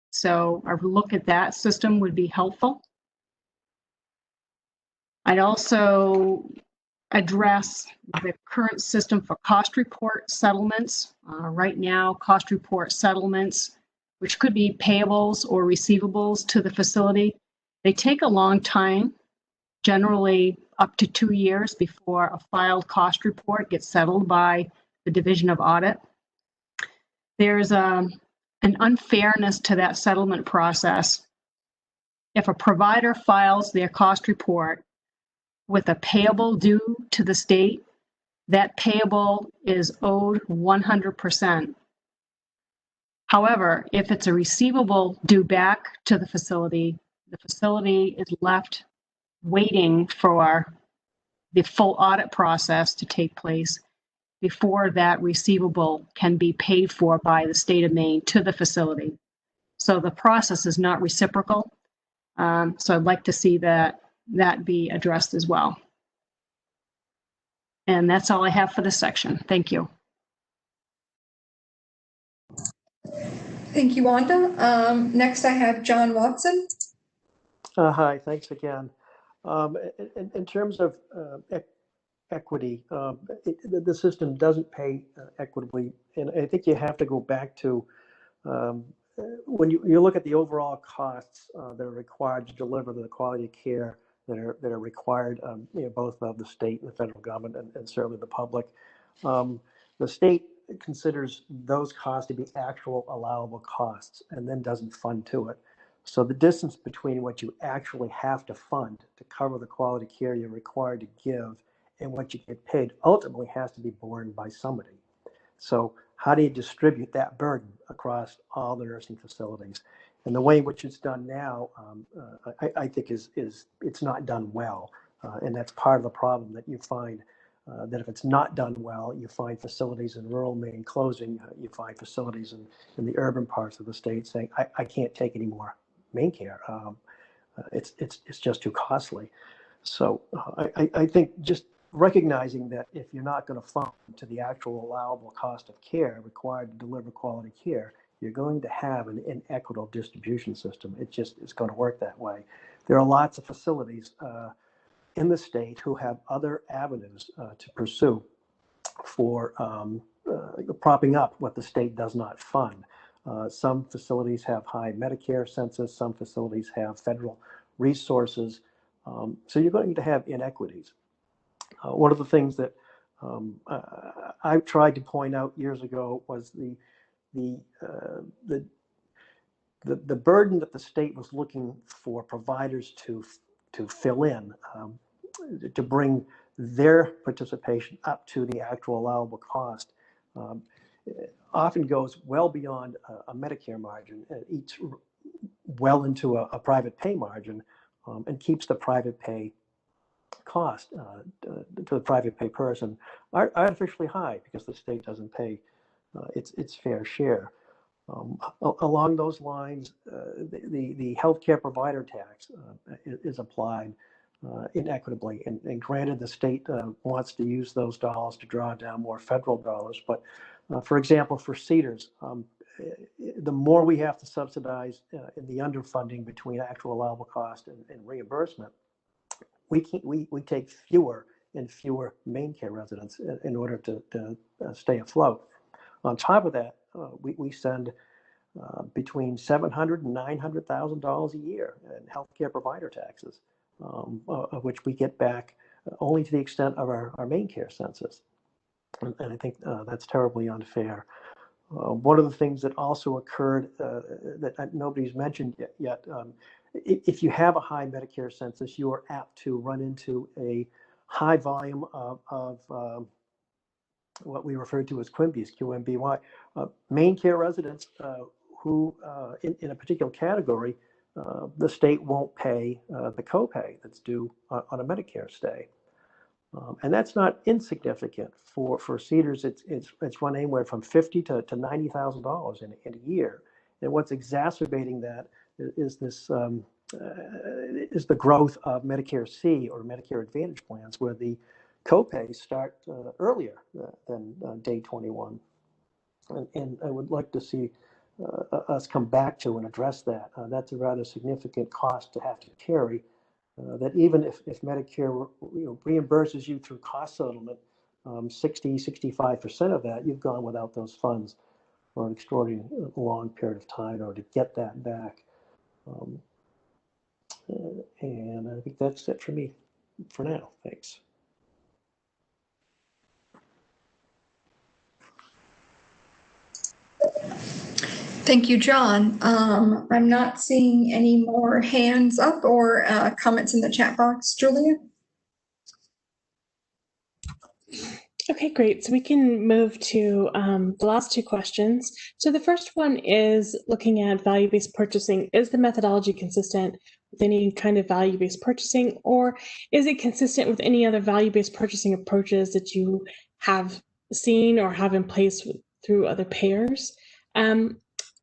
So a look at that system would be helpful. I'd also address the current system for cost report settlements. Right now, cost report settlements, which could be payables or receivables to the facility, they take a long time, generally up to 2 years before a filed cost report gets settled by the Division of Audit. There's an unfairness to that settlement process. If a provider files their cost report with a payable due to the state, that payable is owed 100%. However, if it's a receivable due back to the facility is left waiting for the full audit process to take place before that receivable can be paid for by the state of Maine to the facility. So the process is not reciprocal. So I'd like to see that be addressed as well. And that's all I have for this section. Thank you. Thank you, Wanda. Next, I have John Watson. Hi, thanks again. In terms of equity, the system doesn't pay equitably, and I think you have to go back to when you look at the overall costs that are required to deliver the quality of care that are required, both of the state and the federal government, and certainly the public. The state considers those costs to be actual allowable costs and then doesn't fund to it. So the distance between what you actually have to fund to cover the quality care you're required to give and what you get paid ultimately has to be borne by somebody. So how do you distribute that burden across all the nursing facilities? And the way in which it's done now, I think is it's not done well. And that's part of the problem that you find that if it's not done well, you find facilities in rural Maine closing. You find facilities in the urban parts of the state saying, I can't take any more MaineCare. It's just too costly. So I think just recognizing that if you're not going to fund to the actual allowable cost of care required to deliver quality care, you're going to have an inequitable distribution system. It's going to work that way. There are lots of facilities in the state who have other avenues to pursue for propping up what the state does not fund. Some facilities have high Medicare census, some facilities have federal resources. So you're going to have inequities. One of the things that I tried to point out years ago was the burden that the state was looking for providers to fill in, to bring their participation up to the actual allowable cost. Often goes well beyond a Medicare margin, and eats well into a private pay margin, and keeps the private pay cost to the private pay person artificially high because the state doesn't pay its fair share. Along those lines, the healthcare provider tax is applied inequitably, and granted the state wants to use those dollars to draw down more federal dollars, but for example, for Cedars, the more we have to subsidize in the underfunding between actual allowable cost and reimbursement, we take fewer and fewer MaineCare residents in order to stay afloat. On top of that, we send between $700,000 and $900,000 a year in healthcare provider taxes, of which we get back only to the extent of our MaineCare census. And I think that's terribly unfair. One of the things that also occurred that nobody's mentioned yet, if you have a high Medicare census, you are apt to run into a high volume of what we refer to as QMBs, QMBY, MaineCare residents who, in a particular category, the state won't pay the copay that's due on a Medicare stay. And that's not insignificant for Cedars. It's run anywhere from $50,000 to $90,000 in a year. And what's exacerbating that is this is the growth of Medicare C or Medicare Advantage plans, where the copays start earlier than day 21. And I would like to see us come back to and address that. That's a rather significant cost to have to carry. That even if Medicare reimburses you through cost settlement, 65% of that, you've gone without those funds for an extraordinarily long period of time in order to get that back. And I think that's it for me for now. Thanks. Thank you, John. I'm not seeing any more hands up or comments in the chat box. Julia? Okay, great. So we can move to the last two questions. So the first one is looking at value-based purchasing. Is the methodology consistent with any kind of value-based purchasing, or is it consistent with any other value-based purchasing approaches that you have seen or have in place through other payers?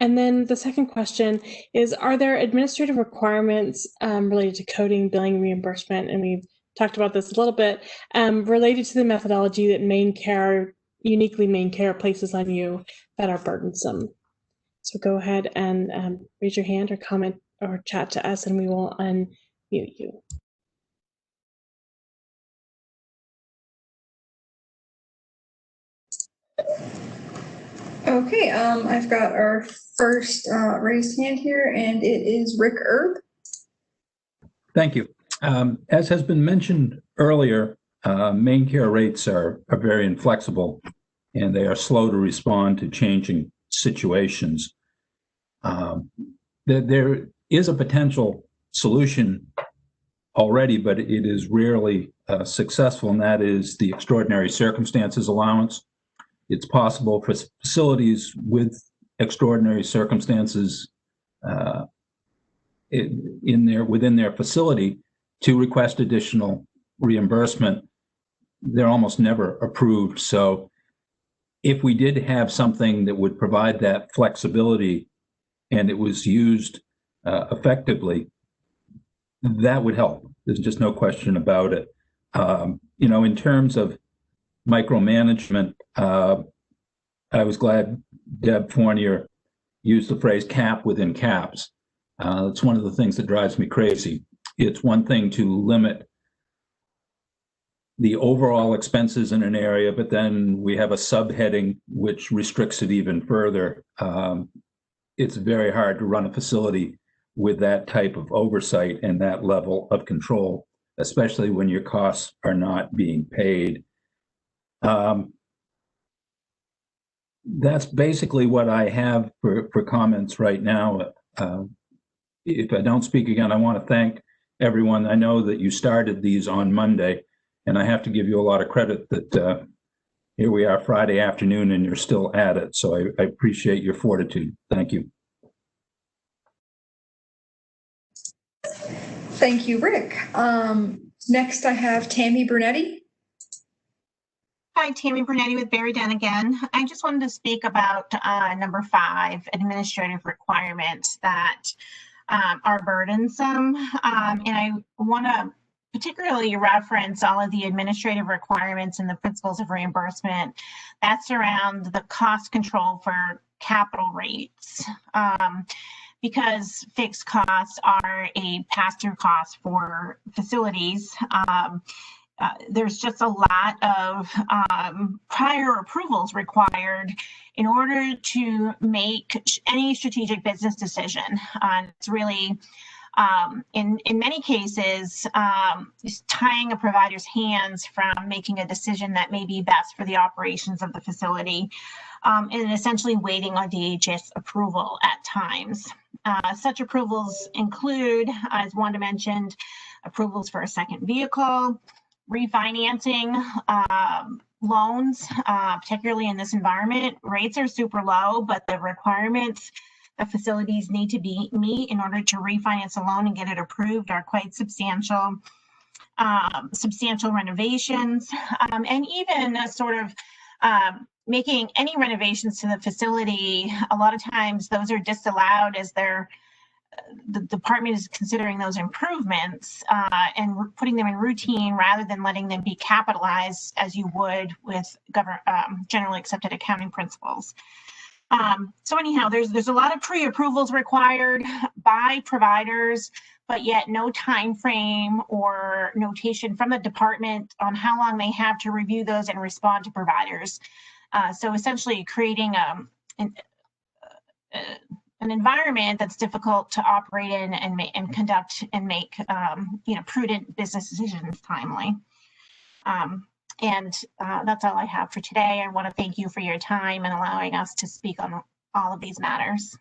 And then the second question is, are there administrative requirements related to coding, billing, reimbursement? And we've talked about this a little bit, related to the methodology that MaineCare, uniquely MaineCare, places on you that are burdensome. So go ahead and raise your hand or comment or chat to us, and we will unmute you. Okay, I've got our first raised hand here, and it is Rick Erb. Thank you. As has been mentioned earlier, MaineCare rates are very inflexible, and they are slow to respond to changing situations. There is a potential solution already, but it is rarely successful, and that is the extraordinary circumstances allowance. It's possible for facilities with extraordinary circumstances within their facility to request additional reimbursement, they're almost never approved. So if we did have something that would provide that flexibility and it was used effectively, that would help. There's just no question about it. In terms of micromanagement, I was glad Deb Fournier used the phrase cap within caps. It's one of the things that drives me crazy. It's one thing to limit the overall expenses in an area, but then we have a subheading which restricts it even further. It's very hard to run a facility with that type of oversight and that level of control, especially when your costs are not being paid. That's basically what I have for comments right now. If I don't speak again, I want to thank everyone. I know that you started these on Monday, and I have to give you a lot of credit that here we are Friday afternoon and you're still at it. So I appreciate your fortitude. Thank you. Thank you, Rick. Next, I have Tammy Brunetti. Hi, Tammy Brunetti with Barry Dunn again. I just wanted to speak about number 5, administrative requirements that are burdensome. And I want to particularly reference all of the administrative requirements and the principles of reimbursement that surround the cost control for capital rates. Because fixed costs are a pass-through cost for facilities, there's just a lot of prior approvals required in order to make any strategic business decision. It's really, in many cases, tying a provider's hands from making a decision that may be best for the operations of the facility, and essentially waiting on DHS approval at times. Such approvals include, as Wanda mentioned, approvals for a second vehicle, refinancing loans, particularly in this environment. Rates are super low, but the requirements that facilities need to meet in order to refinance a loan and get it approved are quite substantial. Substantial renovations, and even a sort of making any renovations to the facility. A lot of times those are disallowed as the department is considering those improvements and putting them in routine rather than letting them be capitalized as you would with generally accepted accounting principles. So anyhow, there's a lot of pre-approvals required by providers, but yet no time frame or notation from the department on how long they have to review those and respond to providers. So essentially creating an environment that's difficult to operate in and conduct and make prudent business decisions timely. That's all I have for today. I want to thank you for your time and allowing us to speak on all of these matters.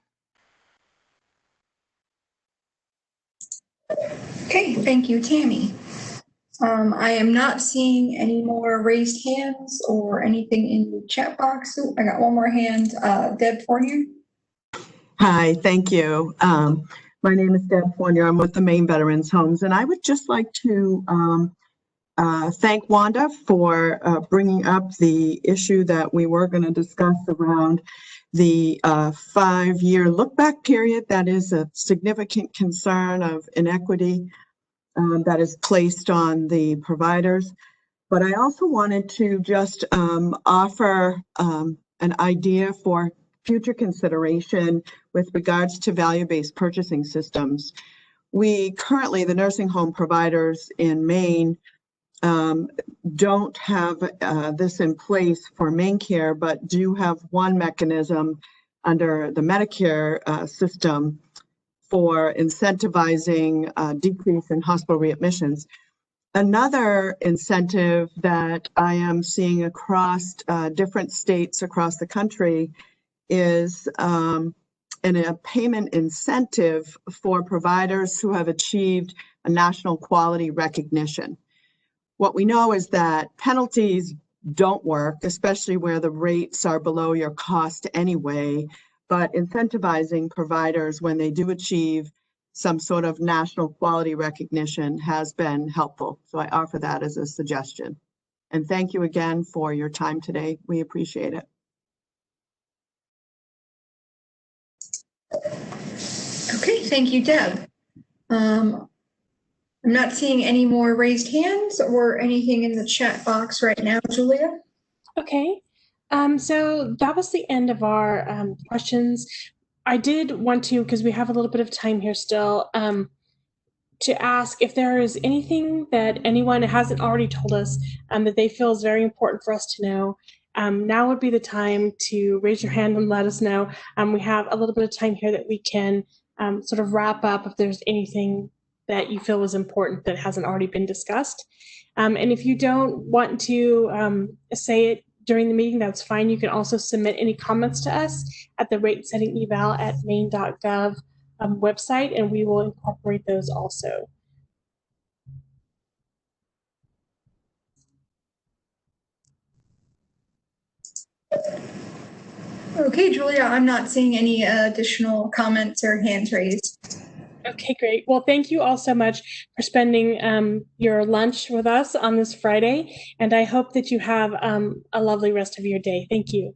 Okay, thank you, Tammy. I am not seeing any more raised hands or anything in the chat box. Oh, I got one more hand. Deb Fournier. Hi, thank you. My name is Deb Fournier. I'm with the Maine Veterans Homes, and I would just like to thank Wanda for bringing up the issue that we were going to discuss around the 5-year look-back period. That is a significant concern of inequity that is placed on the providers. But I also wanted to just offer an idea for future consideration with regards to value-based purchasing systems. We currently, the nursing home providers in Maine, don't have this in place for MaineCare, but do have one mechanism under the Medicare system for incentivizing decrease in hospital readmissions. Another incentive that I am seeing across different states across the country is a payment incentive for providers who have achieved a national quality recognition. What we know is that penalties don't work, especially where the rates are below your cost anyway, but incentivizing providers when they do achieve some sort of national quality recognition has been helpful. So I offer that as a suggestion. And thank you again for your time today. We appreciate it. Okay, thank you, Deb. I'm not seeing any more raised hands or anything in the chat box right now, Julia. Okay, so that was the end of our questions. I did want to, because we have a little bit of time here still, to ask if there is anything that anyone hasn't already told us that they feel is very important for us to know. Now would be the time to raise your hand and let us know. We have a little bit of time here that we can sort of wrap up if there's anything that you feel is important that hasn't already been discussed. And if you don't want to say it during the meeting, that's fine. You can also submit any comments to us at the rate setting eval at maine.gov website, and we will incorporate those also. Okay, Julia, I'm not seeing any additional comments or hands raised. Okay, great. Well, thank you all so much for spending your lunch with us on this Friday, and I hope that you have a lovely rest of your day. Thank you.